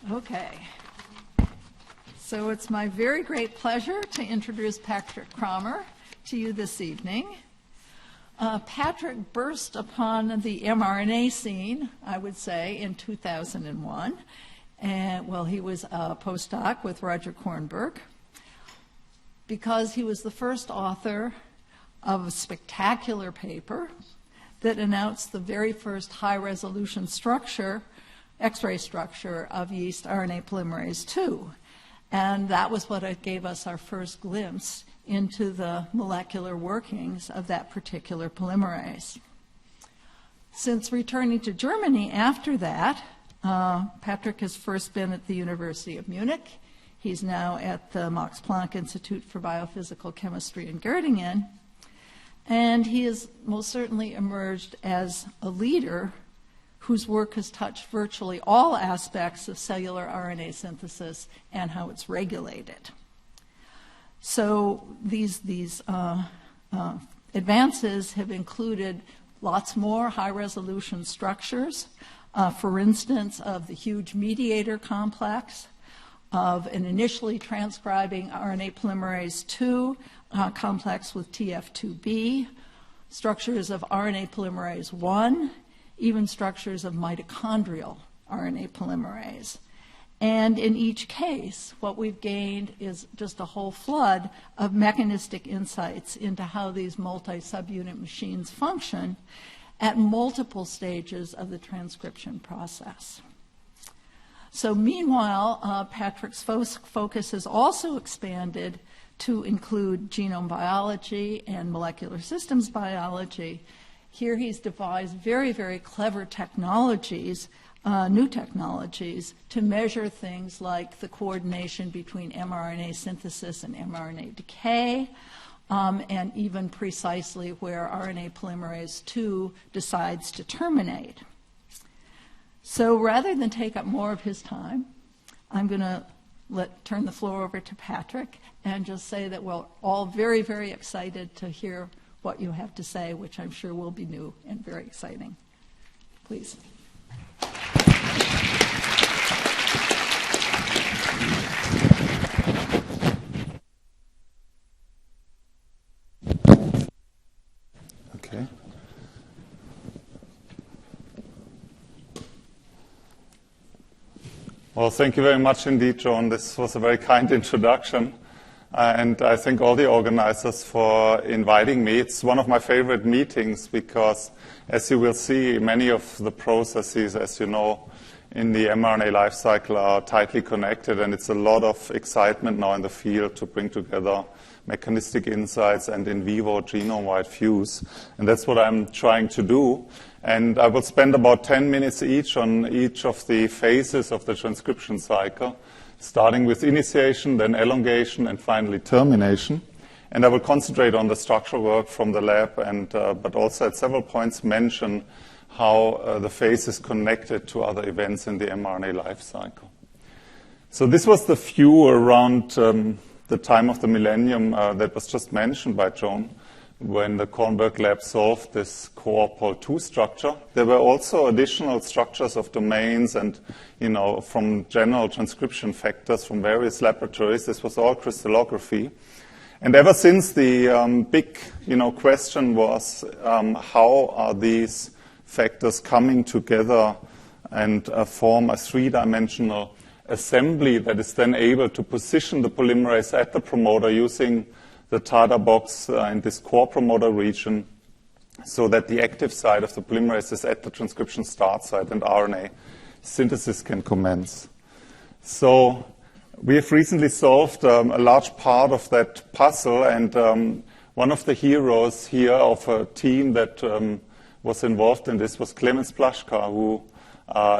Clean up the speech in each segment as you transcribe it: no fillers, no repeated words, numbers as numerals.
Okay. So it's my very great pleasure to introduce Patrick Cramer to you this evening. Patrick burst upon the mRNA scene, I would say, in 2001. And, well, he was a postdoc with Roger Kornberg because he was the first author of a spectacular paper that announced the very first high-resolution structure, X-ray structure of yeast RNA polymerase II. And that was what gave us our first glimpse into the molecular workings of that particular polymerase. Since returning to Germany after that, Patrick has first been at the University of Munich. He's now at the Max Planck Institute for Biophysical Chemistry in Göttingen. And he has most certainly emerged as a leader whose work has touched virtually all aspects of cellular RNA synthesis and how it's regulated. So these advances have included lots more high-resolution structures, for instance, of the huge mediator complex, of an initially transcribing RNA polymerase II complex with TF2B, structures of RNA polymerase I, even structures of mitochondrial RNA polymerase. And in each case, what we've gained is just a whole flood of mechanistic insights into how these multi-subunit machines function at multiple stages of the transcription process. So meanwhile, Patrick's focus has also expanded to include genome biology and molecular systems biology. Here he's devised very, very clever technologies, new technologies, to measure things like the coordination between mRNA synthesis and mRNA decay, and even precisely where RNA polymerase II decides to terminate. So rather than take up more of his time, I'm going to turn the floor over to Patrick and just say that we're all very, very excited to hear what you have to say, which I'm sure will be new and very exciting. Please. Okay. Well, thank you very much indeed, Joan. This was a very kind introduction. And I thank all the organizers for inviting me. It's one of my favorite meetings because, as you will see, many of the processes, as you know, in the mRNA life cycle are tightly connected, and it's a lot of excitement now in the field to bring together mechanistic insights and in vivo genome-wide views. And that's what I'm trying to do. And I will spend about 10 minutes each on each of the phases of the transcription cycle, starting with initiation, then elongation, and finally termination. And I will concentrate on the structural work from the lab, and but also at several points mention how the phase is connected to other events in the mRNA life cycle. So this was the view around the time of the millennium that was just mentioned by Joan, when the Kornberg lab solved this core Pol II structure. There were also additional structures of domains and, from general transcription factors from various laboratories. This was all crystallography. And ever since, the big, question was, how are these factors coming together and form a three-dimensional assembly that is then able to position the polymerase at the promoter using the TADA box in this core promoter region, so that the active side of the polymerase is at the transcription start site and RNA synthesis can commence. So we have recently solved a large part of that puzzle, and one of the heroes here of a team that was involved in this was Klemens Plaschka, who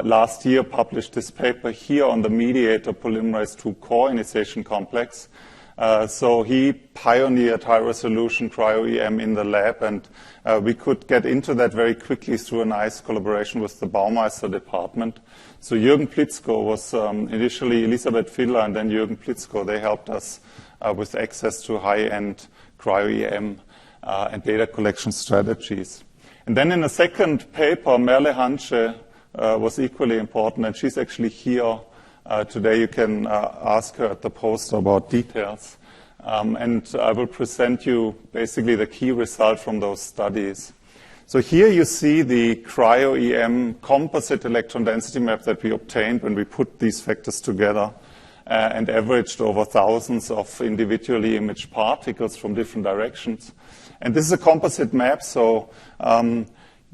last year published this paper here on the mediator polymerase II core initiation complex. So he pioneered high-resolution cryo-EM in the lab, and we could get into that very quickly through a nice collaboration with the Baumeister department. So Jürgen Plitzko was initially Elisabeth Filler, and then Jürgen Plitzko. They helped us with access to high-end cryo-EM and data collection strategies. And then in a second paper, Merle Hanche was equally important, and she's actually here Today you can ask her at the poster about details. And I will present you basically the key result from those studies. So here you see the cryo-EM composite electron density map that we obtained when we put these factors together and averaged over thousands of individually imaged particles from different directions. And this is a composite map, so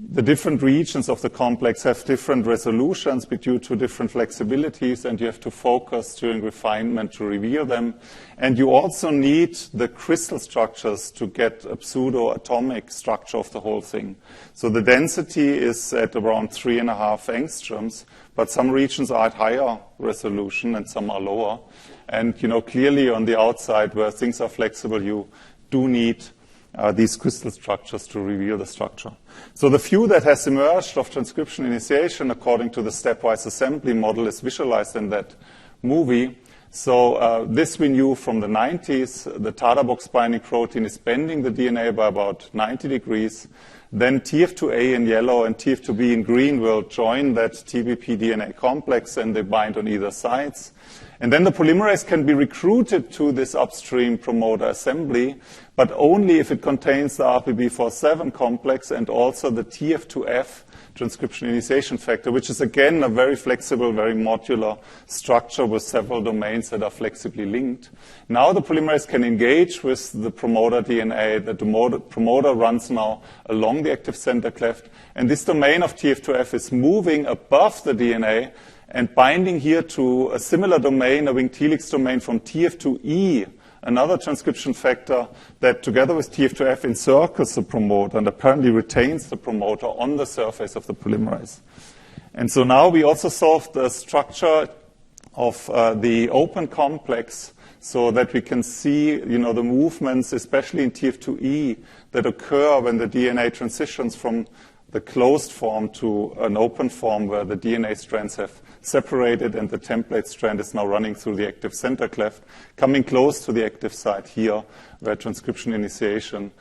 the different regions of the complex have different resolutions due to different flexibilities, and you have to focus during refinement to reveal them. And you also need the crystal structures to get a pseudo-atomic structure of the whole thing. So the density is at around 3.5 angstroms, but some regions are at higher resolution and some are lower. And clearly on the outside where things are flexible, you do need these crystal structures to reveal the structure. So the view that has emerged of transcription initiation according to the stepwise assembly model is visualized in that movie. So this we knew from the 90s. The Tata box binding protein is bending the DNA by about 90 degrees. Then TF2A in yellow and TF2B in green will join that TBP DNA complex, and they bind on either sides. And then the polymerase can be recruited to this upstream promoter assembly, but only if it contains the RPB47 complex and also the TF2F transcription initiation factor, which is again a very flexible, very modular structure with several domains that are flexibly linked. Now the polymerase can engage with the promoter DNA. The promoter runs now along the active center cleft, and this domain of TF2F is moving above the DNA and binding here to a similar domain, a winged helix domain from TF2E, another transcription factor that together with TF2F encircles the promoter and apparently retains the promoter on the surface of the polymerase. And so now we also solved the structure of the open complex so that we can see, the movements, especially in TF2E, that occur when the DNA transitions from the closed form to an open form where the DNA strands have separated and the template strand is now running through the active center cleft, coming close to the active site here where transcription initiation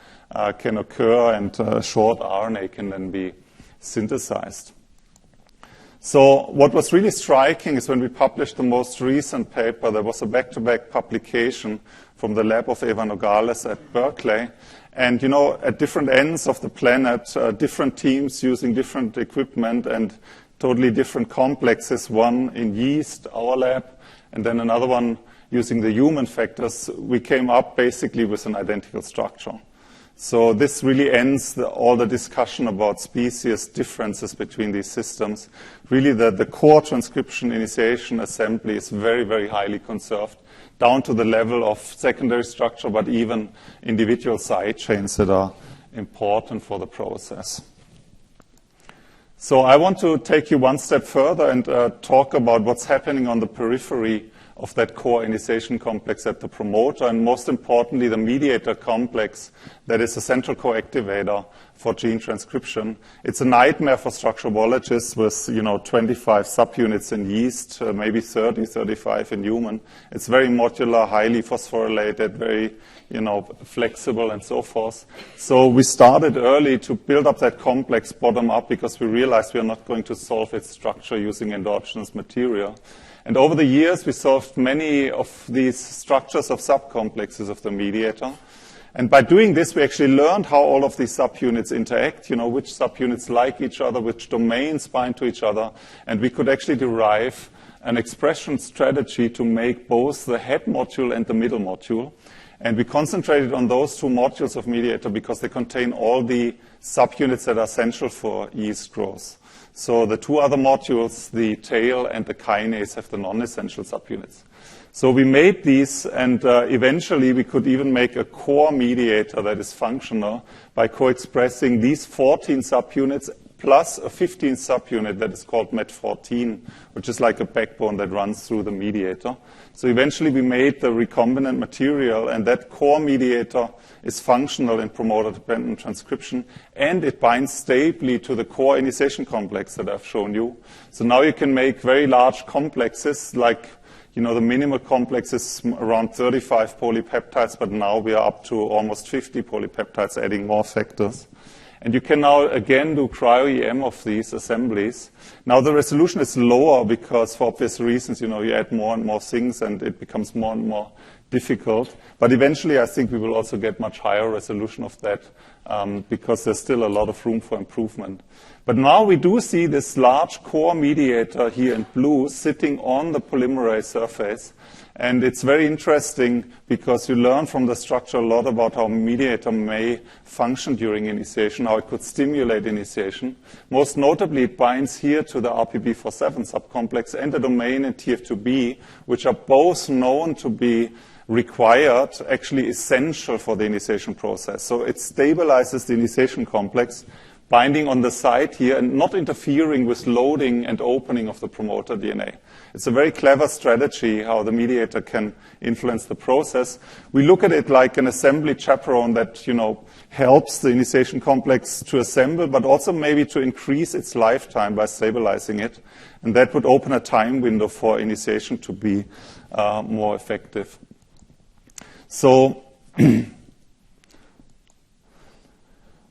can occur and short RNA can then be synthesized. So what was really striking is when we published the most recent paper, there was a back-to-back publication from the lab of Eva Nogales at Berkeley. And, at different ends of the planet, different teams using different equipment and totally different complexes, one in yeast, our lab, and then another one using the human factors, we came up basically with an identical structure. So this really ends all the discussion about species differences between these systems. Really, the core transcription initiation assembly is very, very highly conserved, down to the level of secondary structure, but even individual side chains that are important for the process. So I want to take you one step further and talk about what's happening on the periphery of that core initiation complex at the promoter, and most importantly, the mediator complex that is a central coactivator for gene transcription. It's a nightmare for structural biologists with, 25 subunits in yeast, maybe 30, 35 in human. It's very modular, highly phosphorylated, very, flexible and so forth. So we started early to build up that complex bottom up because we realized we are not going to solve its structure using endogenous material. And over the years, we solved many of these structures of subcomplexes of the mediator. And by doing this, we actually learned how all of these subunits interact, which subunits like each other, which domains bind to each other. And we could actually derive an expression strategy to make both the head module and the middle module. And we concentrated on those two modules of mediator because they contain all the subunits that are essential for yeast growth. So the two other modules, the tail and the kinase, have the non-essential subunits. So we made these, and eventually we could even make a core mediator that is functional by co-expressing these 14 subunits plus a 15th subunit that is called MET14, which is like a backbone that runs through the mediator. So eventually we made the recombinant material, and that core mediator is functional in promoter-dependent transcription, and it binds stably to the core initiation complex that I've shown you. So now you can make very large complexes, like, the minimal complex is around 35 polypeptides, but now we are up to almost 50 polypeptides, adding more factors. And you can now again do cryo-EM of these assemblies. Now the resolution is lower because for obvious reasons, you add more and more things and it becomes more and more difficult. But eventually I think we will also get much higher resolution of that because there's still a lot of room for improvement. But now we do see this large core mediator here in blue sitting on the polymerase surface. And it's very interesting because you learn from the structure a lot about how mediator may function during initiation, how it could stimulate initiation. Most notably, it binds here to the RPB47 subcomplex and the domain in TF2B, which are both known to be required, actually essential for the initiation process. So it stabilizes the initiation complex, binding on the site here and not interfering with loading and opening of the promoter DNA. It's a very clever strategy how the mediator can influence the process. We look at it like an assembly chaperone that, helps the initiation complex to assemble, but also maybe to increase its lifetime by stabilizing it. And that would open a time window for initiation to be more effective. So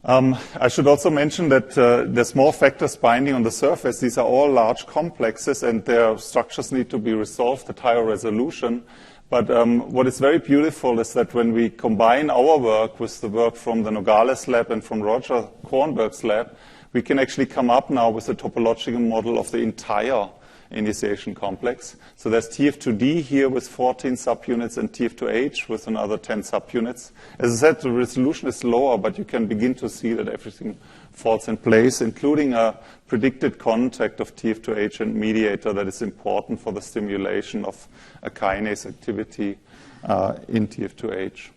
I should also mention that there's more factors binding on the surface. These are all large complexes, and their structures need to be resolved at higher resolution. But what is very beautiful is that when we combine our work with the work from the Nogales lab and from Roger Kornberg's lab, we can actually come up now with a topological model of the entire initiation complex. So there's TF2D here with 14 subunits and TF2H with another 10 subunits. As I said, the resolution is lower, but you can begin to see that everything falls in place, including a predicted contact of TF2H and mediator that is important for the stimulation of a kinase activity in TF2H.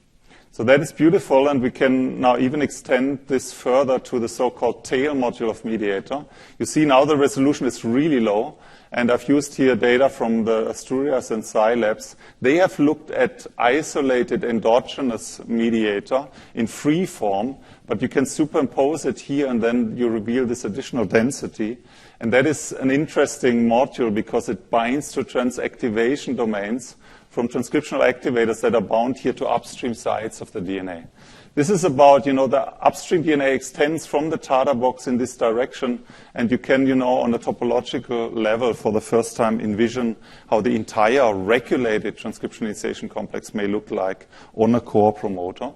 So that is beautiful, and we can now even extend this further to the so-called tail module of mediator. You see now the resolution is really low, and I've used here data from the Asturias and Sci labs. They have looked at isolated endogenous mediator in free form, but you can superimpose it here, and then you reveal this additional density. And that is an interesting module because it binds to transactivation domains from transcriptional activators that are bound here to upstream sites of the DNA. This is about, the upstream DNA extends from the TADA box in this direction, and you can, on a topological level for the first time envision how the entire regulated transcription initiation complex may look like on a core promoter.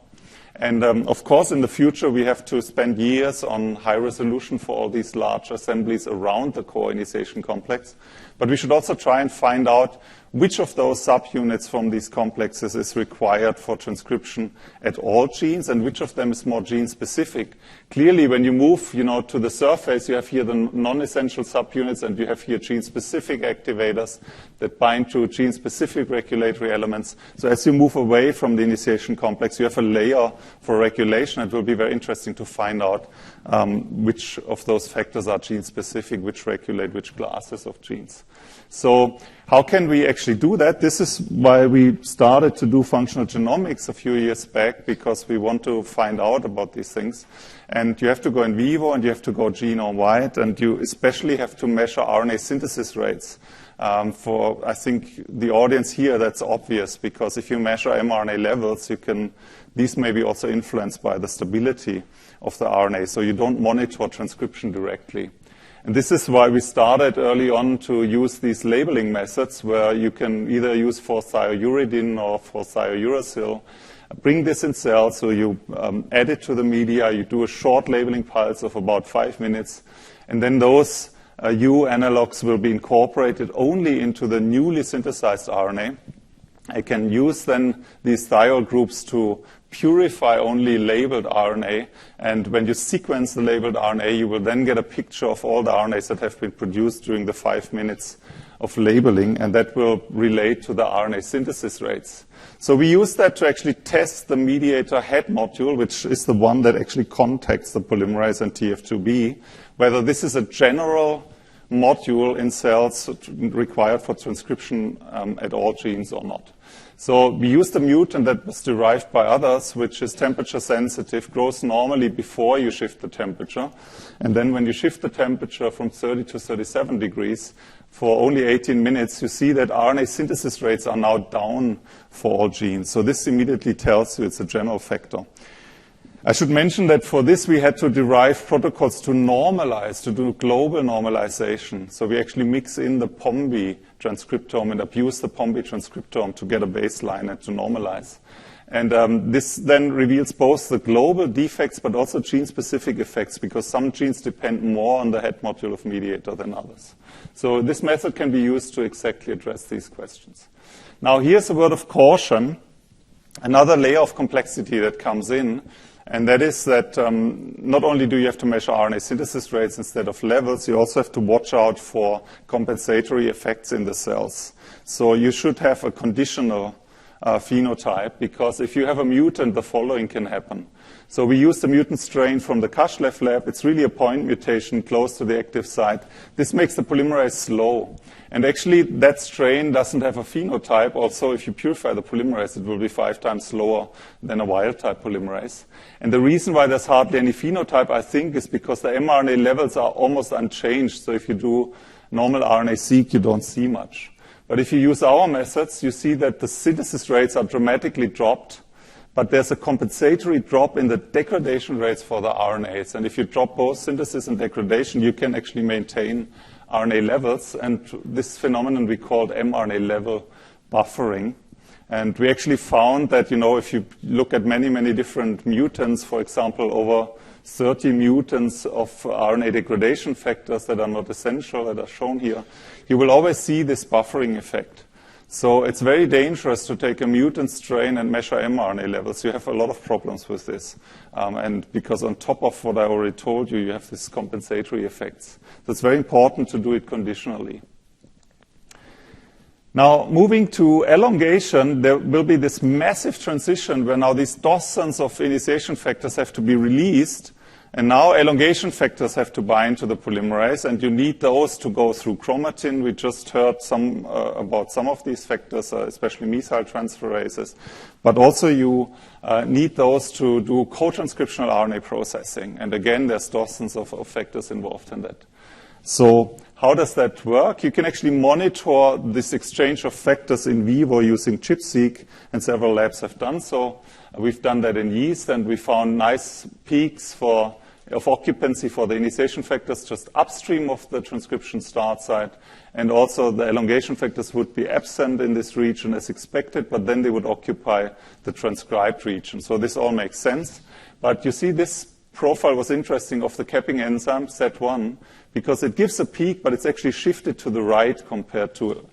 And of course, in the future, we have to spend years on high resolution for all these large assemblies around the core initiation complex. But we should also try and find out which of those subunits from these complexes is required for transcription at all genes and which of them is more gene-specific. Clearly, when you move, to the surface, you have here the non-essential subunits and you have here gene-specific activators that bind to gene-specific regulatory elements. So as you move away from the initiation complex, you have a layer for regulation. It will be very interesting to find out which of those factors are gene-specific, which regulate which classes of genes. So how can we actually do that? This is why we started to do functional genomics a few years back, because we want to find out about these things. And you have to go in vivo and you have to go genome-wide, and you especially have to measure RNA synthesis rates. For, I think, the audience here, that's obvious, because if you measure mRNA levels, these may be also influenced by the stability of the RNA, so you don't monitor transcription directly. And this is why we started early on to use these labeling methods, where you can either use 4-thiouridine or 4-thiouracil. Bring this in cells, so you add it to the media, you do a short labeling pulse of about 5 minutes, and then those U analogs will be incorporated only into the newly synthesized RNA. I can use then these thiol groups to purify only labeled RNA, and when you sequence the labeled RNA, you will then get a picture of all the RNAs that have been produced during the 5 minutes of labeling, and that will relate to the RNA synthesis rates. So we use that to actually test the mediator head module, which is the one that actually contacts the polymerase and TF2B, whether this is a general module in cells required for transcription at all genes or not. So we used a mutant that was derived by others, which is temperature sensitive, grows normally before you shift the temperature. And then when you shift the temperature from 30 to 37 degrees for only 18 minutes, you see that RNA synthesis rates are now down for all genes. So this immediately tells you it's a general factor. I should mention that for this we had to derive protocols to normalize, to do global normalization. So we actually mix in the POMB transcriptome and abuse the POMB transcriptome to get a baseline and to normalize. And this then reveals both the global defects but also gene-specific effects, because some genes depend more on the head module of mediator than others. So this method can be used to exactly address these questions. Now here's a word of caution, another layer of complexity that comes in. And that is that not only do you have to measure RNA synthesis rates instead of levels, you also have to watch out for compensatory effects in the cells. So you should have a conditional phenotype, because if you have a mutant, the following can happen. So we used a mutant strain from the Kashlev lab. It's really a point mutation close to the active site. This makes the polymerase slow. And actually, that strain doesn't have a phenotype. Also, if you purify the polymerase, it will be 5 times slower than a wild-type polymerase. And the reason why there's hardly any phenotype, I think, is because the mRNA levels are almost unchanged. So if you do normal RNA-seq, you don't see much. But if you use our methods, you see that the synthesis rates are dramatically dropped, but there's a compensatory drop in the degradation rates for the RNAs. And if you drop both synthesis and degradation, you can actually maintain RNA levels, and this phenomenon we called mRNA level buffering. And we actually found that, if you look at many, many different mutants, for example, over 30 mutants of RNA degradation factors that are not essential, that are shown here, you will always see this buffering effect. So it's very dangerous to take a mutant strain and measure mRNA levels. You have a lot of problems with this. And because on top of what I already told you, you have these compensatory effects. So it's very important to do it conditionally. Now, moving to elongation, there will be this massive transition where now these dozens of initiation factors have to be released. And now elongation factors have to bind to the polymerase, and you need those to go through chromatin. We just heard about some of these factors, especially methyltransferases. But also you need those to do co-transcriptional RNA processing. And again, there's dozens of factors involved in that. So how does that work? You can actually monitor this exchange of factors in vivo using ChIP-seq, and several labs have done so. We've done that in yeast, and we found nice peaks of occupancy for the initiation factors just upstream of the transcription start site. And also the elongation factors would be absent in this region as expected, but then they would occupy the transcribed region. So this all makes sense. But you see, this profile was interesting of the capping enzyme, SET1, because it gives a peak, but it's actually shifted to the right compared to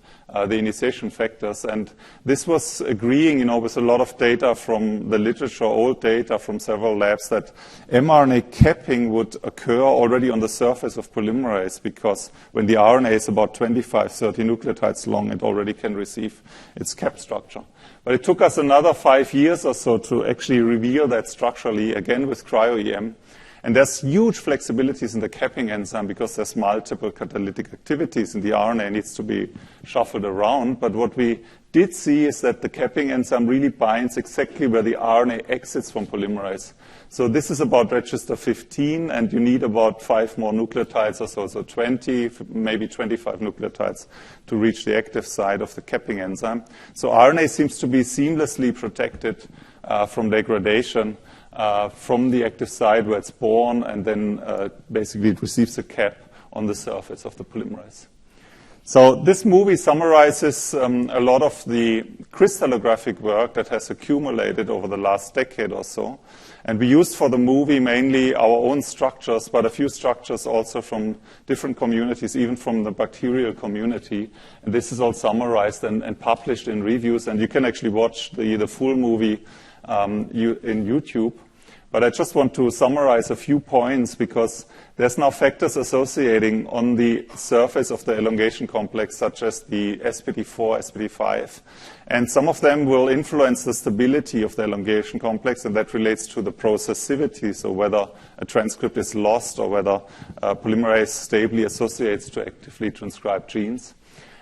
the initiation factors. And this was agreeing, with a lot of data from the literature, old data from several labs, that mRNA capping would occur already on the surface of polymerase, because when the RNA is about 25, 30 nucleotides long, it already can receive its cap structure. But it took us another 5 years or so to actually reveal that structurally, again with cryo-EM. And there's huge flexibilities in the capping enzyme because there's multiple catalytic activities, and the RNA needs to be shuffled around. But what we did see is that the capping enzyme really binds exactly where the RNA exits from polymerase. So this is about register 15, and you need about 5 more nucleotides or so 20, maybe 25 nucleotides to reach the active site of the capping enzyme. So RNA seems to be seamlessly protected from degradation from the active site where it's born, and then basically it receives a cap on the surface of the polymerase. So this movie summarizes a lot of the crystallographic work that has accumulated over the last decade or so. And we used for the movie mainly our own structures, but a few structures also from different communities, even from the bacterial community. And this is all summarized and published in reviews, and you can actually watch the full movie in YouTube. But I just want to summarize a few points, because there's now factors associating on the surface of the elongation complex, such as the SPD4, SPD5. And some of them will influence the stability of the elongation complex, and that relates to the processivity, so whether a transcript is lost or whether polymerase stably associates to actively transcribed genes.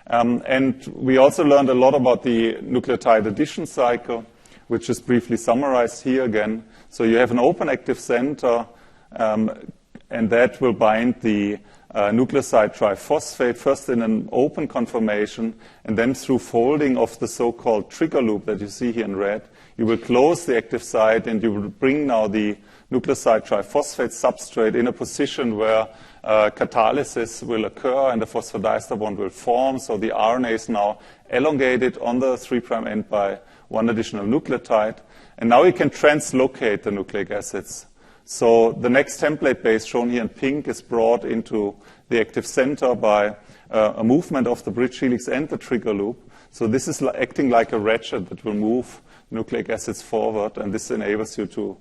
And we also learned a lot about the nucleotide addition cycle, which is briefly summarized here again. So you have an open active center, and that will bind the nucleoside triphosphate, first in an open conformation, and then through folding of the so-called trigger loop that you see here in red, you will close the active site, and you will bring now the nucleoside triphosphate substrate in a position where catalysis will occur and the phosphodiester bond will form. So the RNA is now elongated on the 3' end by one additional nucleotide. And now we can translocate the nucleic acids. So the next template base shown here in pink is brought into the active center by a movement of the bridge helix and the trigger loop. So this is acting like a ratchet that will move nucleic acids forward, and this enables you to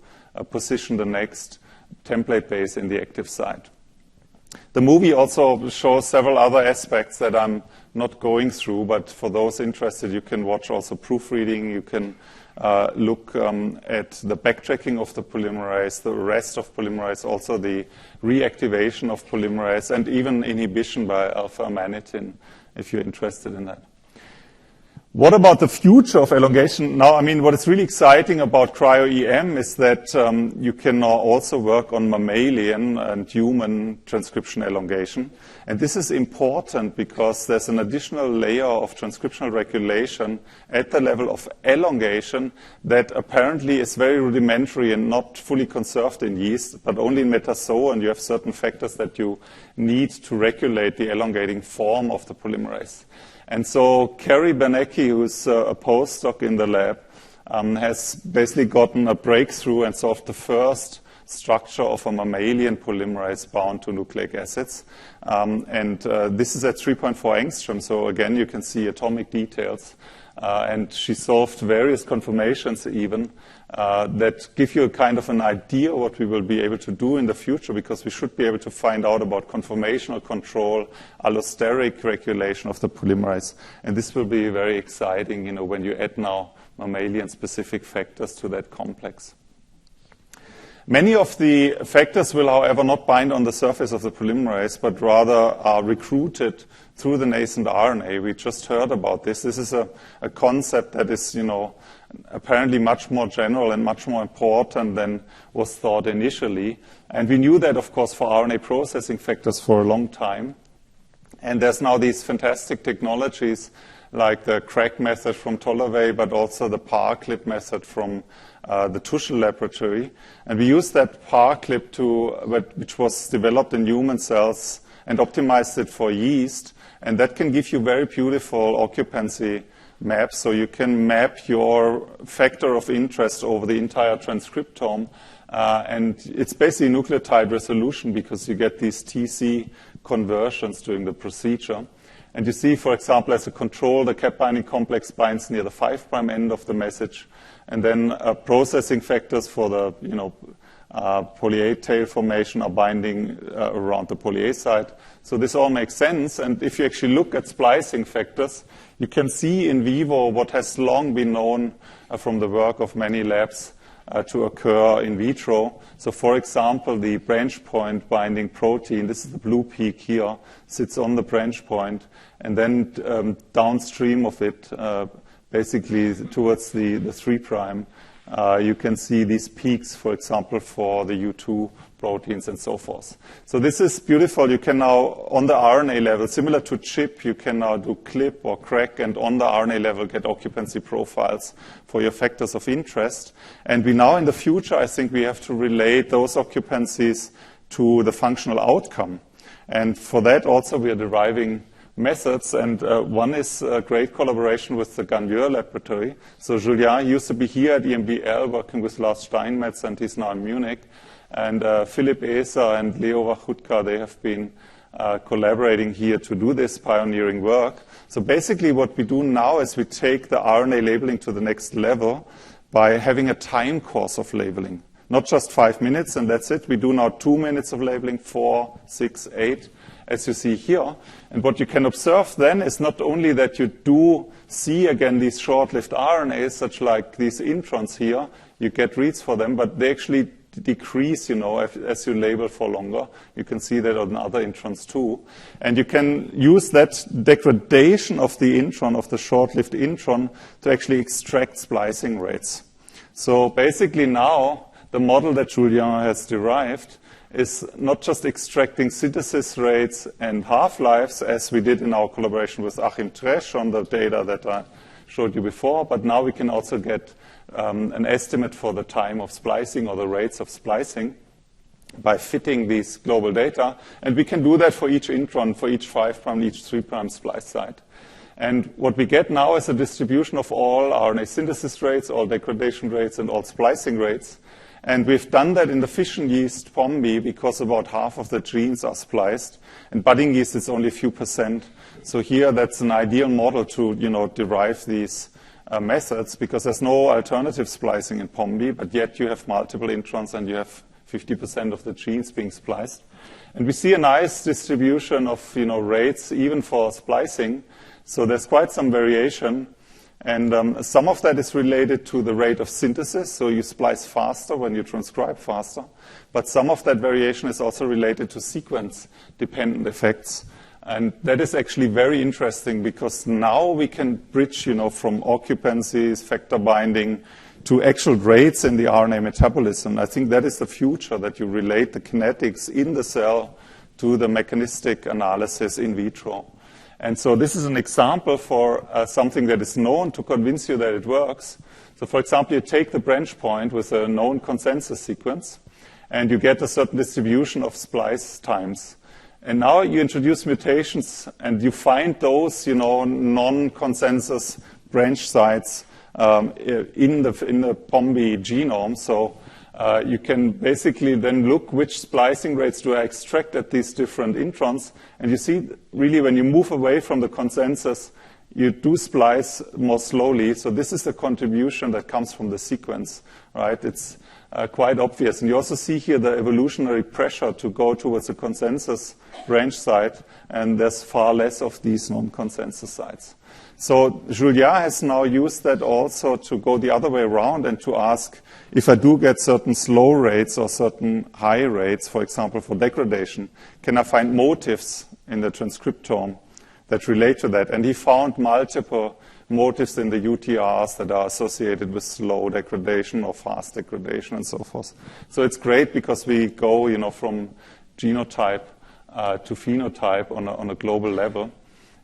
position the next template base in the active site. The movie also shows several other aspects that I'm not going through, but for those interested, you can watch also proofreading. You can look at the backtracking of the polymerase, the arrest of polymerase, also the reactivation of polymerase, and even inhibition by alpha-amanitin, if you're interested in that. What about the future of elongation? Now, I mean, what is really exciting about cryo-EM is that you can now also work on mammalian and human transcription elongation. And this is important because there's an additional layer of transcriptional regulation at the level of elongation that apparently is very rudimentary and not fully conserved in yeast, but only in metazoa, and you have certain factors that you need to regulate the elongating form of the polymerase. And so Kerry Bernecki, who's a postdoc in the lab, has basically gotten a breakthrough and solved the first structure of a mammalian polymerase bound to nucleic acids. This is at 3.4 angstrom, so again you can see atomic details. And she solved various conformations even that give you a kind of an idea what we will be able to do in the future, because we should be able to find out about conformational control, allosteric regulation of the polymerase. And this will be very exciting, you know, when you add now mammalian specific factors to that complex. Many of the factors will, however, not bind on the surface of the polymerase, but rather are recruited through the nascent RNA. We just heard about this. This is a concept that is, you know, apparently much more general and much more important than was thought initially. And we knew that, of course, for RNA processing factors for a long time. And there's now these fantastic technologies like the crack method from Tollaway, but also the PAR clip method from the Tuschl laboratory. And we used that PAR clip which was developed in human cells and optimized it for yeast. And that can give you very beautiful occupancy maps. So you can map your factor of interest over the entire transcriptome. And it's basically nucleotide resolution because you get these TC conversions during the procedure. And you see, for example, as a control, the cap binding complex binds near the 5' end of the message. And then processing factors for the, you know, poly-A tail formation are binding around the poly-A site. So this all makes sense. And if you actually look at splicing factors, you can see in vivo what has long been known from the work of many labs to occur in vitro. So, for example, the branch point binding protein, this is the blue peak here, sits on the branch point, and then downstream of it, basically towards the 3', you can see these peaks, for example, for the U2 proteins and so forth. So this is beautiful. You can now, on the RNA level, similar to CHIP, you can now do CLIP or crack, and on the RNA level get occupancy profiles for your factors of interest. And we now, in the future, I think we have to relate those occupancies to the functional outcome. And for that also we are deriving methods, and one is a great collaboration with the Gagneux laboratory. So Julien used to be here at EMBL working with Lars Steinmetz, and he's now in Munich. And Philipp Eser and Leo Wachutka, they have been collaborating here to do this pioneering work. So basically what we do now is we take the RNA labeling to the next level by having a time course of labeling. Not just 5 minutes and that's it. We do now 2 minutes of labeling, 4, 6, 8. As you see here. And what you can observe then is not only that you do see again these short-lived RNAs, such like these introns here, you get reads for them, but they actually decrease, you know, as you label for longer. You can see that on other introns too. And you can use that degradation of the intron, of the short-lived intron, to actually extract splicing rates. So basically now, the model that Julien has derived is not just extracting synthesis rates and half-lives, as we did in our collaboration with Achim Tresch on the data that I showed you before, but now we can also get an estimate for the time of splicing or the rates of splicing by fitting these global data. And we can do that for each intron, for each 5' and each 3' splice site. And what we get now is a distribution of all RNA synthesis rates, all degradation rates, and all splicing rates. And we've done that in the fission yeast POMB because about half of the genes are spliced. And budding yeast is only a few %. So here that's an ideal model to derive these methods, because there's no alternative splicing in POMB, but yet you have multiple introns and you have 50% of the genes being spliced. And we see a nice distribution of rates even for splicing. So there's quite some variation. And some of that is related to the rate of synthesis, so you splice faster when you transcribe faster. But some of that variation is also related to sequence-dependent effects. And that is actually very interesting, because now we can bridge, from occupancies, factor binding, to actual rates in the RNA metabolism. I think that is the future, that you relate the kinetics in the cell to the mechanistic analysis in vitro. And so this is an example for something that is known to convince you that it works. So for example, you take the branch point with a known consensus sequence, and you get a certain distribution of splice times. And now you introduce mutations, and you find those, non-consensus branch sites in the POMB genome. So you can basically then look which splicing rates do I extract at these different introns. And you see, really, when you move away from the consensus, you do splice more slowly. So this is the contribution that comes from the sequence, right? It's quite obvious. And you also see here the evolutionary pressure to go towards a consensus branch site, and there's far less of these non-consensus sites. So Julia has now used that also to go the other way around and to ask, if I do get certain slow rates or certain high rates, for example, for degradation, can I find motifs in the transcriptome that relate to that? And he found multiple motifs in the UTRs that are associated with slow degradation or fast degradation and so forth. So it's great because we go, from genotype to phenotype on a global level.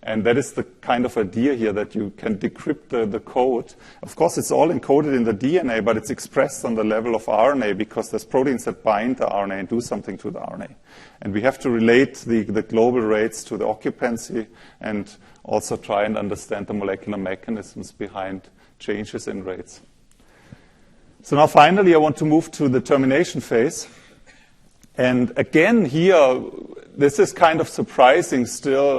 And that is the kind of idea here, that you can decrypt the code. Of course, it's all encoded in the DNA, but it's expressed on the level of RNA, because there's proteins that bind the RNA and do something to the RNA. And we have to relate the global rates to the occupancy and also try and understand the molecular mechanisms behind changes in rates. So now finally, I want to move to the termination phase. And again, here, this is kind of surprising still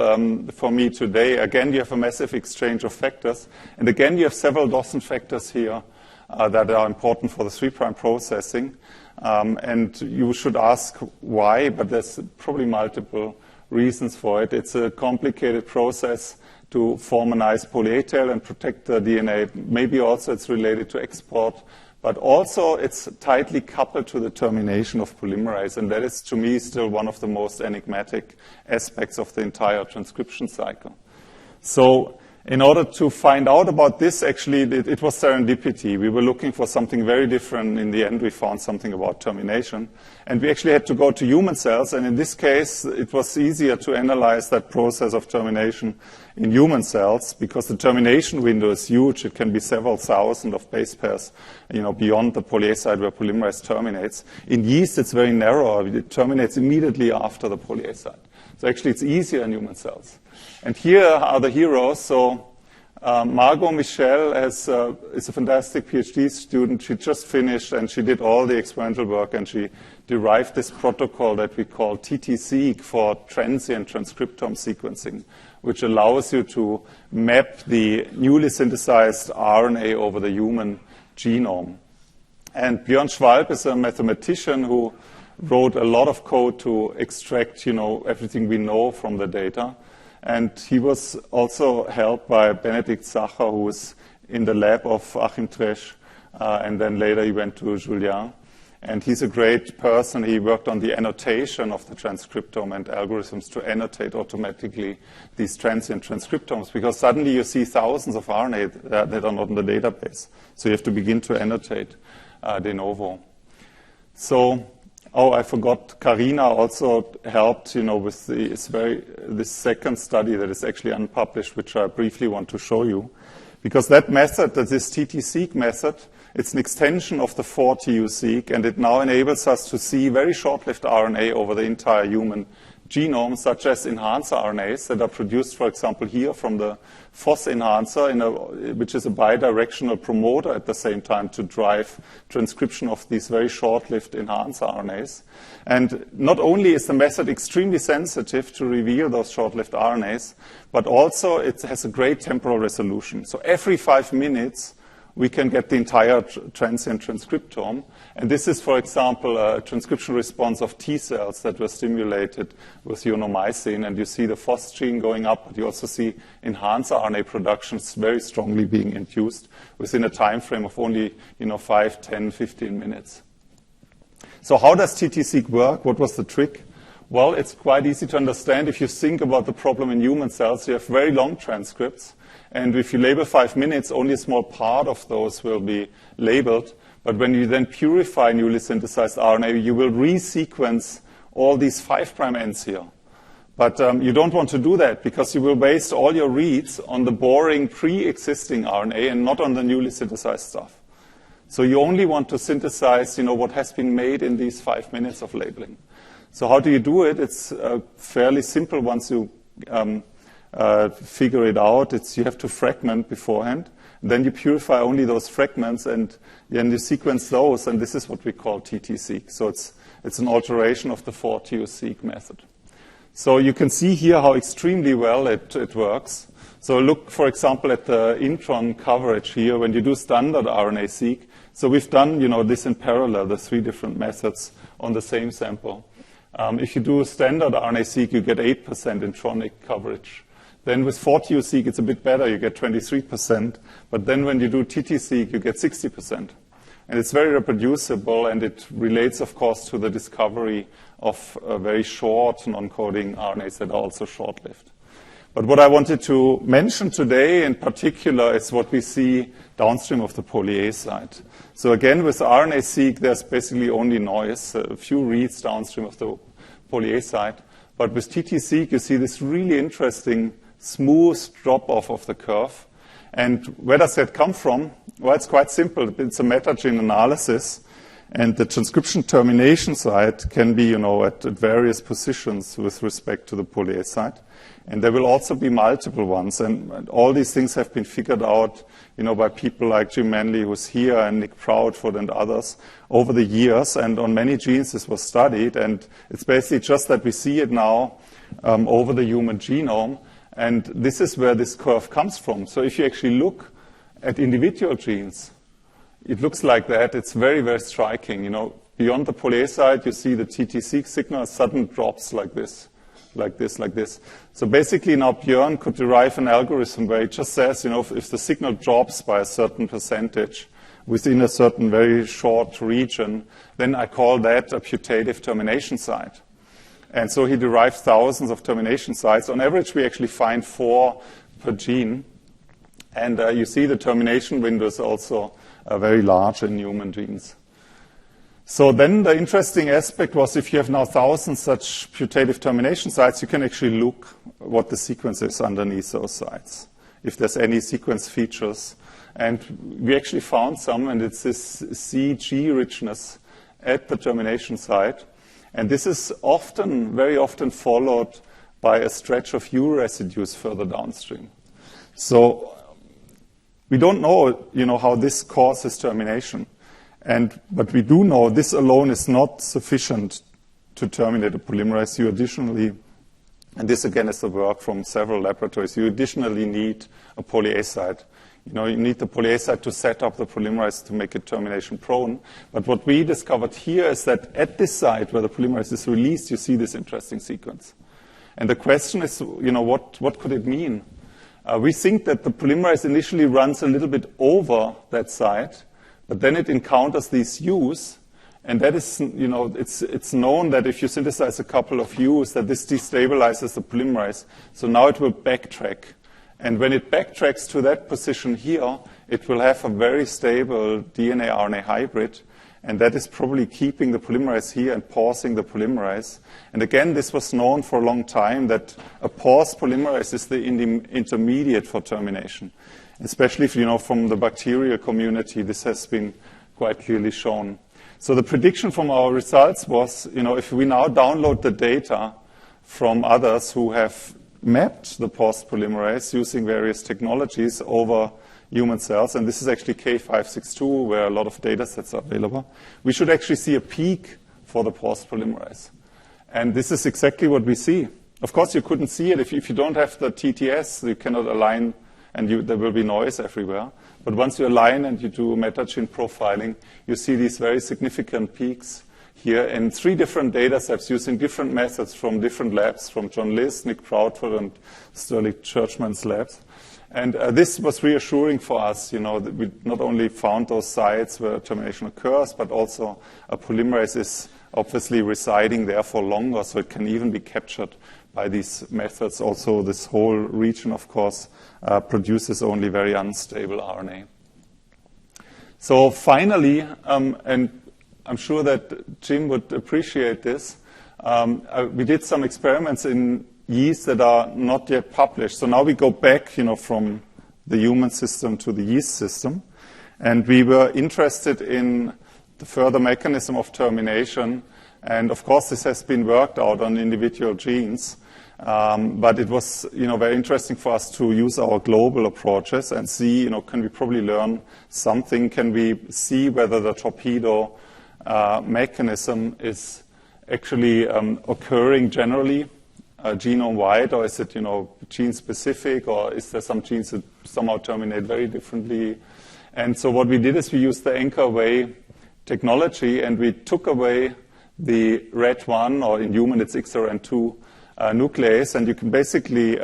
for me today. Again, you have a massive exchange of factors. And again, you have several dozen factors here that are important for the 3' processing. And you should ask why, but there's probably multiple reasons for it. It's a complicated process to form a nice poly-A tail and protect the DNA. Maybe also it's related to export. But also, it's tightly coupled to the termination of polymerase, and that is, to me, still one of the most enigmatic aspects of the entire transcription cycle. So in order to find out about this, actually, it was serendipity. We were looking for something very different. In the end, we found something about termination. And we actually had to go to human cells, and in this case, it was easier to analyze that process of termination in human cells, because the termination window is huge. It can be several thousand of base pairs, beyond the poly-A site where polymerase terminates. In yeast, it's very narrow. It terminates immediately after the poly-A site. So actually, it's easier in human cells. And here are the heroes. So Margot Michel is a fantastic PhD student. She just finished, and she did all the experimental work, and she derived this protocol that we call TT-seq for transient transcriptome sequencing, which allows you to map the newly synthesized RNA over the human genome. And Björn Schwalb is a mathematician who wrote a lot of code to extract, everything we know from the data. And he was also helped by Benedikt Sacher, who was in the lab of Achim Tresch, and then later he went to Julien. And he's a great person. He worked on the annotation of the transcriptome and algorithms to annotate automatically these transient transcriptomes, because suddenly you see thousands of RNA that are not in the database. So you have to begin to annotate de novo. So, I forgot, Karina also helped, with this second study that is actually unpublished, which I briefly want to show you. Because that method, this TT-seq method, it's an extension of the 4TU-seq, and it now enables us to see very short-lived RNA over the entire human genome, such as enhancer RNAs that are produced, for example, here from the FOS enhancer, which is a bidirectional promoter at the same time to drive transcription of these very short-lived enhancer RNAs. And not only is the method extremely sensitive to reveal those short-lived RNAs, but also it has a great temporal resolution. So every 5 minutes, we can get the entire transient transcriptome. And this is, for example, a transcription response of T cells that were stimulated with ionomycin. And you see the FOS gene going up, but you also see enhancer RNA productions very strongly being induced within a time frame of only 5, 10, 15 minutes. So how does TT-seq work? What was the trick? Well, it's quite easy to understand. If you think about the problem in human cells, you have very long transcripts. And if you label 5 minutes, only a small part of those will be labeled. But when you then purify newly synthesized RNA, you will resequence all these 5' ends here. But you don't want to do that because you will waste all your reads on the boring pre-existing RNA and not on the newly synthesized stuff. So you only want to synthesize, what has been made in these 5 minutes of labeling. So how do you do it? It's fairly simple once you figure it out. You have to fragment beforehand. Then you purify only those fragments, and then you sequence those, and this is what we call TT-seq. So it's an alteration of the 4TU-seq method. So you can see here how extremely well it works. So look, for example, at the intron coverage here when you do standard RNA-seq. So we've done, this in parallel, the 3 different methods on the same sample. If you do standard RNA-seq, you get 8% intronic coverage. Then with 4TU-seq, it's a bit better. You get 23%. But then when you do TT-seq, you get 60%. And it's very reproducible, and it relates, of course, to the discovery of very short non-coding RNAs that are also short-lived. But what I wanted to mention today in particular is what we see downstream of the poly-A site. So again, with RNA-seq, there's basically only noise, a few reads downstream of the poly-A site. But with TT-seq, you see this really interesting smooth drop-off of the curve. And where does that come from? Well, it's quite simple. It's a meta-gene analysis. And the transcription termination site can be, at various positions with respect to the poly-A site. And there will also be multiple ones. And all these things have been figured out, by people like Jim Manley, who's here, and Nick Proudfoot and others over the years. And on many genes, this was studied. And it's basically just that we see it now over the human genome. And this is where this curve comes from. So if you actually look at individual genes, it looks like that. It's very, very striking. Beyond the poly-A site, you see the TT-seq signal sudden drops like this, like this, like this. So basically now Björn could derive an algorithm where it just says, if the signal drops by a certain percentage within a certain very short region, then I call that a putative termination site. And so he derived thousands of termination sites. On average, we actually find 4 per gene. And you see the termination window is also very large in human genes. So then the interesting aspect was if you have now thousands such putative termination sites, you can actually look what the sequence is underneath those sites, if there's any sequence features. And we actually found some, and it's this CG richness at the termination site. And this is very often followed by a stretch of U residues further downstream. So we don't know, how this causes termination. But we do know this alone is not sufficient to terminate a polymerase. You additionally, and this again is the work from several laboratories, you additionally need a poly-A site. You need the poly-A site to set up the polymerase to make it termination prone. But what we discovered here is that at this site where the polymerase is released, you see this interesting sequence. And the question is, what could it mean? We think that the polymerase initially runs a little bit over that site, but then it encounters these U's. And that is, it's known that if you synthesize a couple of U's, that this destabilizes the polymerase. So now it will backtrack. And when it backtracks to that position here, it will have a very stable DNA-RNA hybrid. And that is probably keeping the polymerase here and pausing the polymerase. And again, this was known for a long time that a paused polymerase is the intermediate for termination. Especially if, from the bacterial community, this has been quite clearly shown. So the prediction from our results was, if we now download the data from others who have mapped the post-polymerase using various technologies over human cells, and this is actually K562, where a lot of data sets are available, we should actually see a peak for the post-polymerase. And this is exactly what we see. Of course, you couldn't see it. If you don't have the TTS, you cannot align, and there will be noise everywhere. But once you align and you do metachain profiling, you see these very significant peaks here in 3 different data sets using different methods from different labs, from John Liss, Nick Proudfoot, and Sterling Churchman's labs. And this was reassuring for us, that we not only found those sites where termination occurs, but also a polymerase is obviously residing there for longer, so it can even be captured by these methods. Also, this whole region, of course, produces only very unstable RNA. So finally, and I'm sure that Jim would appreciate this, we did some experiments in yeast that are not yet published. So now we go back, from the human system to the yeast system. And we were interested in the further mechanism of termination. And of course, this has been worked out on individual genes. But it was, very interesting for us to use our global approaches and see, can we probably learn something? Can we see whether the torpedo mechanism is actually occurring generally genome-wide, or is it, gene-specific, or is there some genes that somehow terminate very differently? And so what we did is we used the anchor away technology, and we took away the RET1, or in human it's XRN2 nuclease, and you can basically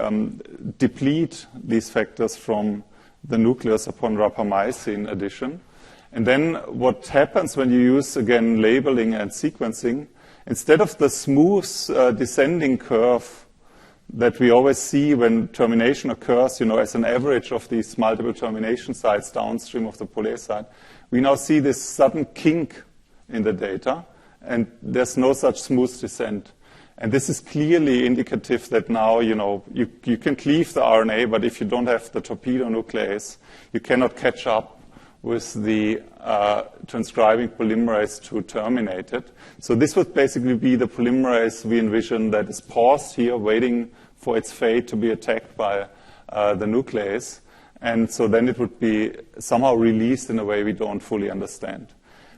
deplete these factors from the nucleus upon rapamycin addition. And then what happens when you use, again, labeling and sequencing, instead of the smooth descending curve that we always see when termination occurs, as an average of these multiple termination sites downstream of the polase site, we now see this sudden kink in the data, and there's no such smooth descent. And this is clearly indicative that now, you can cleave the RNA, but if you don't have the torpedo nuclease, you cannot catch up with the transcribing polymerase to terminate it. So this would basically be the polymerase we envision that is paused here, waiting for its fate to be attacked by the nuclease. And so then it would be somehow released in a way we don't fully understand.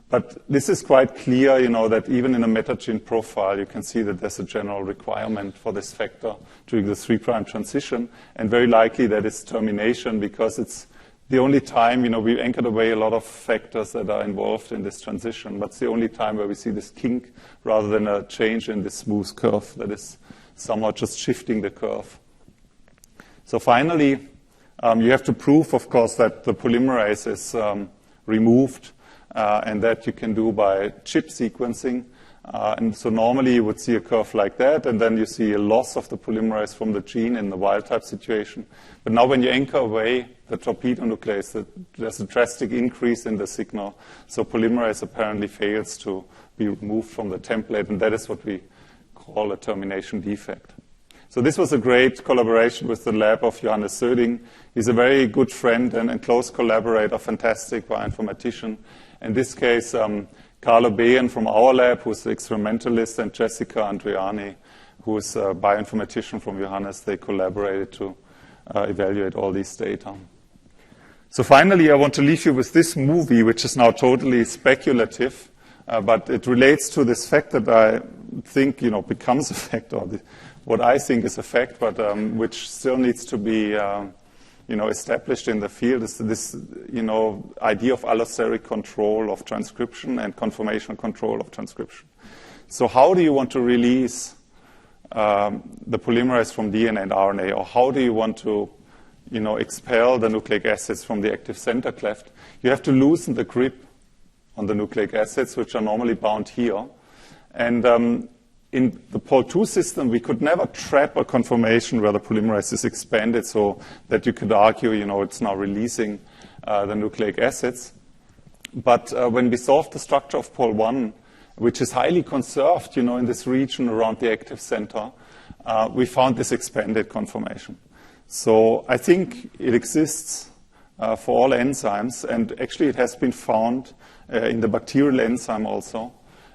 But this is quite clear, that even in a metachain profile, you can see that there's a general requirement for this factor during the 3' transition, and very likely that it's termination, because it's the only time, we anchored away a lot of factors that are involved in this transition, but it's the only time where we see this kink rather than a change in this smooth curve that is somehow just shifting the curve. So finally, you have to prove, of course, that the polymerase is removed, and that you can do by chip sequencing. And so normally you would see a curve like that, and then you see a loss of the polymerase from the gene in the wild-type situation. But now when you anchor away the torpedo nuclease, there's a drastic increase in the signal. So polymerase apparently fails to be removed from the template, and that is what we call a termination defect. So this was a great collaboration with the lab of Johannes Söding. He's a very good friend and close collaborator, fantastic bioinformatician. In this case, Carlo Behn from our lab, who's the experimentalist, and Jessica Andriani, who is a bioinformatician from Johannes. They collaborated to evaluate all these data. So finally, I want to leave you with this movie, which is now totally speculative, but it relates to this fact that I think, becomes a fact, or what I think is a fact, but which still needs to be established in the field, is this, idea of allosteric control of transcription and conformational control of transcription. So how do you want to release the polymerase from DNA and RNA, or how do you want to, expel the nucleic acids from the active center cleft? You have to loosen the grip on the nucleic acids, which are normally bound here. And in the Pol II system, we could never trap a conformation where the polymerase is expanded so that you could argue, it's now releasing the nucleic acids. But when we solved the structure of Pol I, which is highly conserved, in this region around the active center, we found this expanded conformation. So I think it exists. for all enzymes, and actually it has been found in the bacterial enzyme also.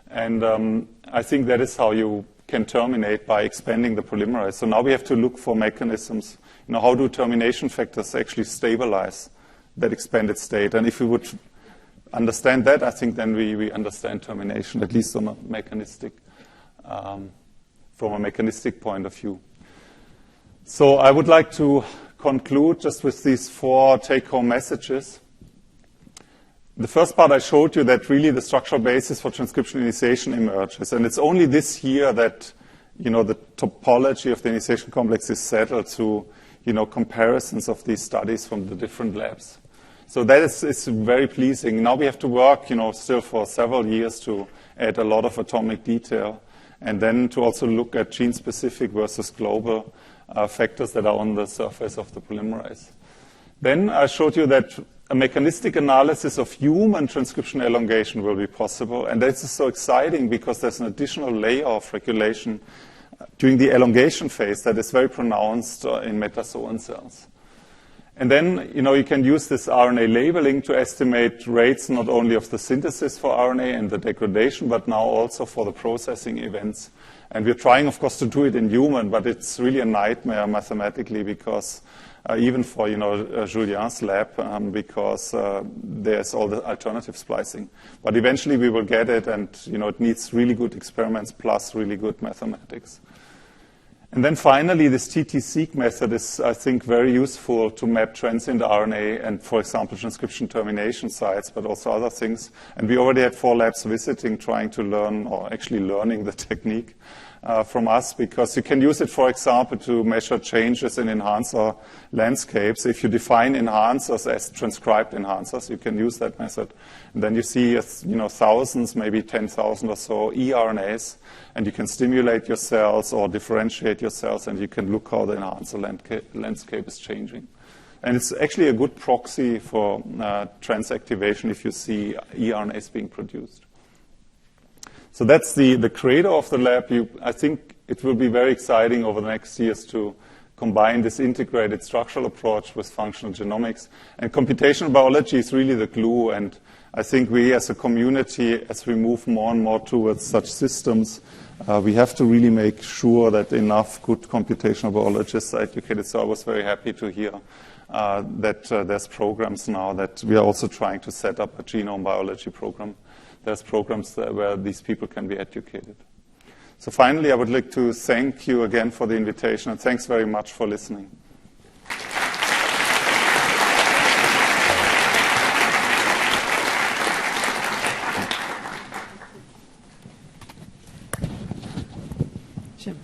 And I think that is how you can terminate, by expanding the polymerase. So now we have to look for mechanisms. How do termination factors actually stabilize that expanded state? And if we would understand that, I think then we understand termination, at least on a mechanistic, from a mechanistic point of view. So I would like to conclude just with these 4 take-home messages. The first part I showed you that really the structural basis for transcription initiation emerges. And it's only this year that, the topology of the initiation complex is settled through, comparisons of these studies from the different labs. So that is very pleasing. Now we have to work, still for several years to add a lot of atomic detail, and then to also look at gene-specific versus global factors that are on the surface of the polymerase. Then I showed you that a mechanistic analysis of human transcription elongation will be possible. And this is so exciting because there's an additional layer of regulation during the elongation phase that is very pronounced in metazoan cells. And then, you can use this RNA labeling to estimate rates not only of the synthesis for RNA and the degradation, but now also for the processing events. And we're trying, of course, to do it in human, but it's really a nightmare mathematically because even for, Julien's lab, because there's all the alternative splicing. But eventually we will get it, and, it needs really good experiments plus really good mathematics. And then finally, this TT-seq method is, I think, very useful to map transient RNA and, for example, transcription termination sites, but also other things. And we already had 4 labs visiting, trying to learn, or actually learning the technique from us, because you can use it, for example, to measure changes in enhancer landscapes. If you define enhancers as transcribed enhancers, you can use that method. And then you see, thousands, maybe 10,000 or so eRNAs, and you can stimulate your cells or differentiate your cells, and you can look how the enhancer landscape is changing. And it's actually a good proxy for transactivation if you see eRNAs being produced. So that's the creator of the lab. I think it will be very exciting over the next years to combine this integrated structural approach with functional genomics. And computational biology is really the glue. And I think we as a community, as we move more and more towards such systems, we have to really make sure that enough good computational biologists are educated. So I was very happy to hear that there's programs now that we are also trying to set up a genome biology program. There's programs where these people can be educated. So finally, I would like to thank you again for the invitation, and thanks very much for listening. Jim.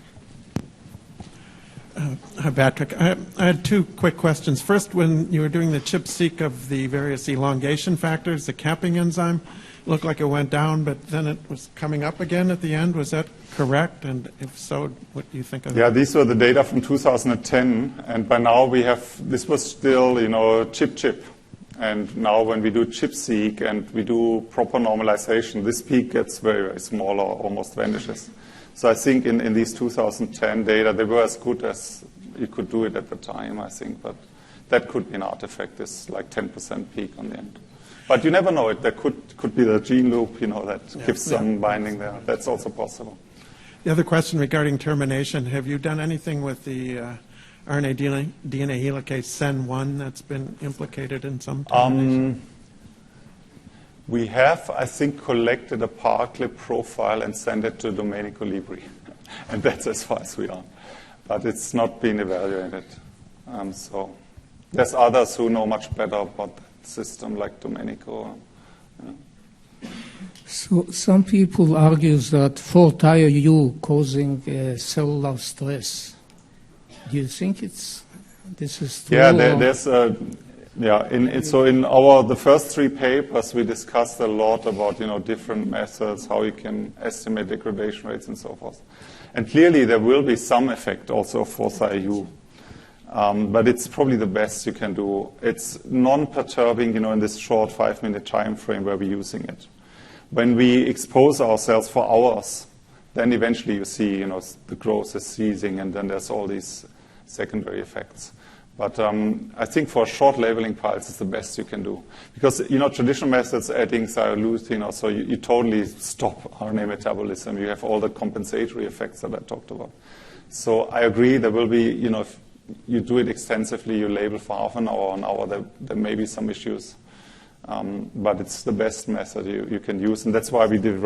Hi, Patrick. I had 2 quick questions. First, when you were doing the ChIP-seq of the various elongation factors, the capping enzyme, looked like it went down, but then it was coming up again at the end. Was that correct? And if so, what do you think of that? Yeah, these were the data from 2010, and by now this was still, ChIP. And now when we do ChIP-seq and we do proper normalization, this peak gets very, very small or almost vanishes. So I think in these 2010 data, they were as good as you could do it at the time, I think. But that could be an artifact, this like 10% peak on the end. But you never know it. There could be the gene loop, that gives some binding there. That's also possible. The other question regarding termination, have you done anything with the RNA DNA helicase SEN1 that's been implicated in some termination? We have, I think, collected a Parclip profile and sent it to Domenico Libri. And that's as far as we are. But it's not been evaluated. So there's others who know much better about that system, like Domenico. So some people argue that 4-TIU causing cellular stress. Do you think this is true? Yeah, there's so in the first 3 papers, we discussed a lot about different methods, how you can estimate degradation rates and so forth. And clearly, there will be some effect also of 4-TIU. But it's probably the best you can do. It's non-perturbing, in this short 5-minute time frame where we're using it. When we expose ourselves for hours, then eventually you see, the growth is ceasing, and then there's all these secondary effects. But I think for a short labeling pulse, it's the best you can do. Because, traditional methods, adding cytolutein, also you totally stop RNA metabolism. You have all the compensatory effects that I talked about. So I agree there will be, if you do it extensively, you label for half an hour or an hour, there may be some issues. But it's the best method you can use. And that's why we did,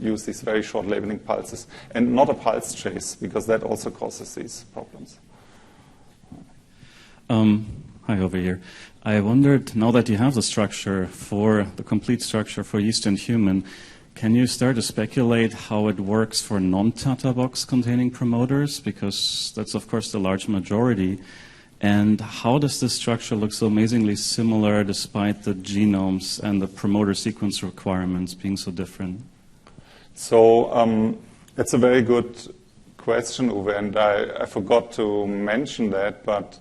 use these very short labeling pulses. And not a pulse chase, because that also causes these problems. Hi, over here. I wondered, now that you have the complete structure for yeast and human, can you start to speculate how it works for non-Tata box containing promoters? Because that's, of course, the large majority. And how does this structure look so amazingly similar despite the genomes and the promoter sequence requirements being so different? So it's a very good question, Uwe, and I forgot to mention that, but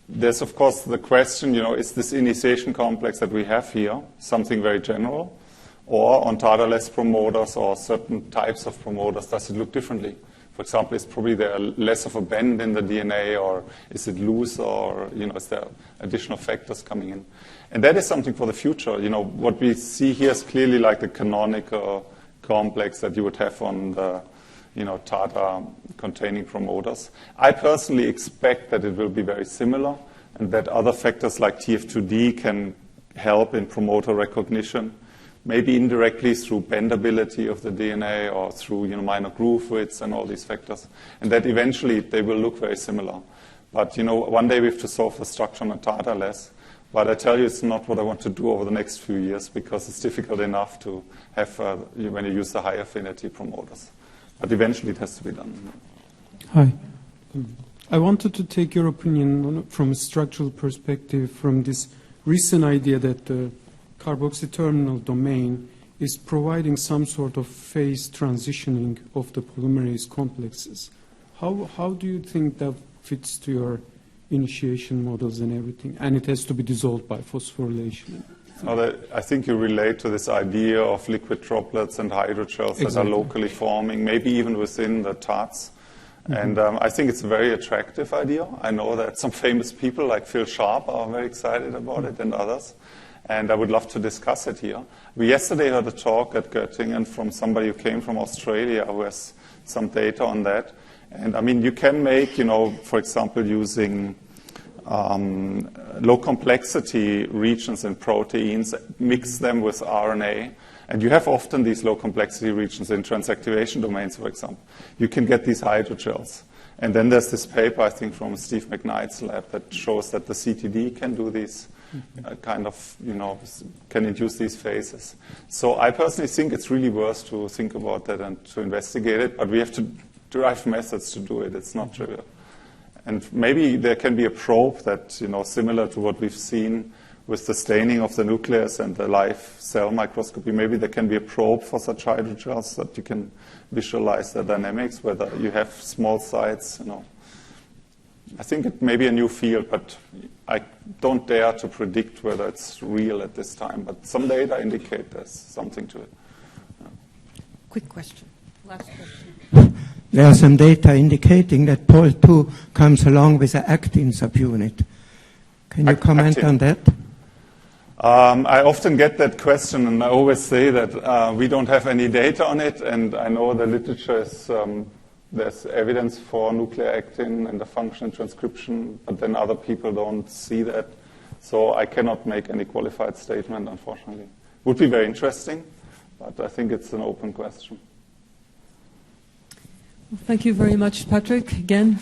there's, of course, the question, is this initiation complex that we have here something very general? Or on Tata-less promoters or certain types of promoters, does it look differently? For example, is probably there less of a bend in the DNA, or is it loose, or is there additional factors coming in? And that is something for the future. What we see here is clearly like the canonical complex that you would have on the Tata containing promoters. I personally expect that it will be very similar, and that other factors like TF2D can help in promoter recognition, maybe indirectly through bendability of the DNA or through minor groove widths and all these factors, and that eventually they will look very similar. But one day we have to solve the structure on a Tata-less. But I tell you, it's not what I want to do over the next few years, because it's difficult enough to have when you use the high affinity promoters. But eventually it has to be done. Hi. I wanted to take your opinion from a structural perspective from this recent idea that the carboxy terminal domain is providing some sort of phase transitioning of the polymerase complexes. How do you think that fits to your initiation models and everything? And it has to be dissolved by phosphorylation. I think you relate to this idea of liquid droplets and hydrogels that are locally forming, maybe even within the TARTs. Mm-hmm. And I think it's a very attractive idea. I know that some famous people like Phil Sharp are very excited about it, and others. And I would love to discuss it here. We yesterday heard a talk at Göttingen from somebody who came from Australia who has some data on that. And I mean, you can make, for example, using low complexity regions in proteins, mix them with RNA, and you have often these low complexity regions in transactivation domains, for example. You can get these hydrogels. And then there's this paper, I think, from Steve McKnight's lab that shows that the CTD can do these can induce these phases. So I personally think it's really worth to think about that and to investigate it, but we have to derive methods to do it. It's not trivial. And maybe there can be a probe that, similar to what we've seen with the staining of the nucleus and the live cell microscopy, maybe there can be a probe for such hydrogels that you can visualize the dynamics, whether you have small sites, I think it may be a new field, but I don't dare to predict whether it's real at this time. But some data indicate there's something to it. Quick question. Last question. There are some data indicating that POL2 comes along with an actin subunit. Can you comment on that? I often get that question, and I always say that we don't have any data on it, and I know the literature is there's evidence for nuclear actin and the function in transcription, but then other people don't see that. So I cannot make any qualified statement, unfortunately. Would be very interesting, but I think it's an open question. Well, thank you very much, Patrick, again.